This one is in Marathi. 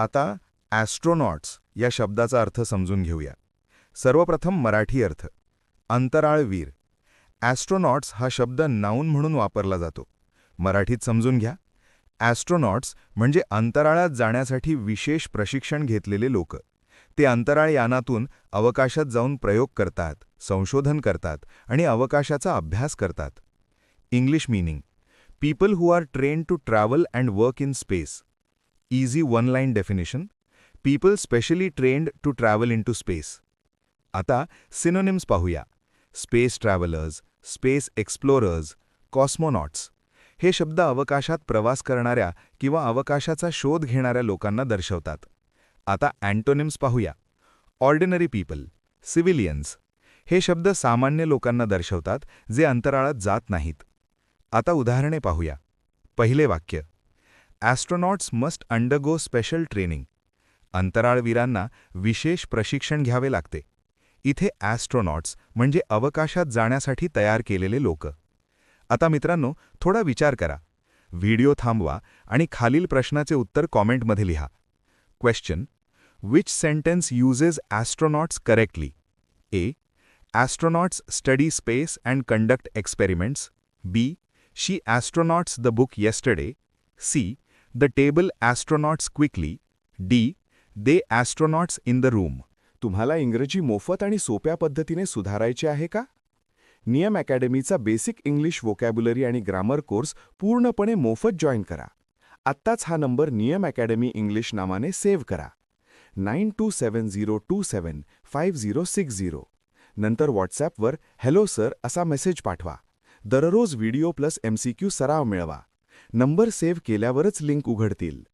आता ॲस्ट्रोनॉट्स या शब्दाचा अर्थ समजून घेऊया. सर्वप्रथम मराठी अर्थ. अंतराळवीर. ॲस्ट्रोनॉट्स हा शब्द नाऊन म्हणून वापरला जातो. मराठीत समजून घ्या. ॲस्ट्रोनॉट्स म्हणजे अंतराळात जाण्यासाठी विशेष प्रशिक्षण घेतलेले लोक. ते अंतराळ यानातून अवकाशात जाऊन प्रयोग करतात, संशोधन करतात आणि अवकाशाचा अभ्यास करतात. English meaning: people who are trained to travel and work in space. Easy one line definition: people specially trained to travel in to space. आता सिनोनिम्स पाहूया. Space travellers, space explorers, cosmonauts हे शब्द अवकाशात प्रवास करणाऱ्या किंवा अवकाशाचा शोध घेणाऱ्या लोकांना दर्शवतात. आता अँटोनिम्स पाहूया. ऑर्डिनरी पीपल, सिव्हिलियन्स हे शब्द सामान्य लोकांना दर्शवतात जे अंतराळात जात नाहीत. आता उदाहरणे पाहूया. पहिले वाक्य: ॲस्ट्रोनॉट्स मस्ट अंडरगो स्पेशल ट्रेनिंग. अंतराळवीरांना विशेष प्रशिक्षण घ्यावे लागते. इथे ॲस्ट्रोनॉट्स म्हणजे अवकाशात जाण्यासाठी तयार केलेले लोक. आता मित्रांनो, थोडा विचार करा. व्हिडिओ थांबवा आणि खालील प्रश्नाचे उत्तर कॉमेंटमध्ये लिहा. Question: which sentence uses astronauts correctly? A. Astronauts study space and conduct experiments. B. She astronauts the book yesterday. C. The table astronauts quickly. D. They astronauts in the room. तुम्हाला इंग्रजी मोफत आणि सोप्या पद्धतीने सुधारायचे आहे का? नियम अकॅडमीचा बेसिक इंग्लिश व्होकॅब्युलरी आणि ग्रामर कोर्स पूर्णपणे मोफत जॉईन करा. आत्ताच हा नंबर नियम अकॅडमी इंग्लिश नावाने सेव्ह करा. 9270275060. नंतर व्हॉट्सॲपवर हॅलो सर असा मेसेज पाठवा. दररोज व्हिडिओ प्लस MCQ सराव मिळवा. नंबर सेव्ह केल्यावरच लिंक उघडतील.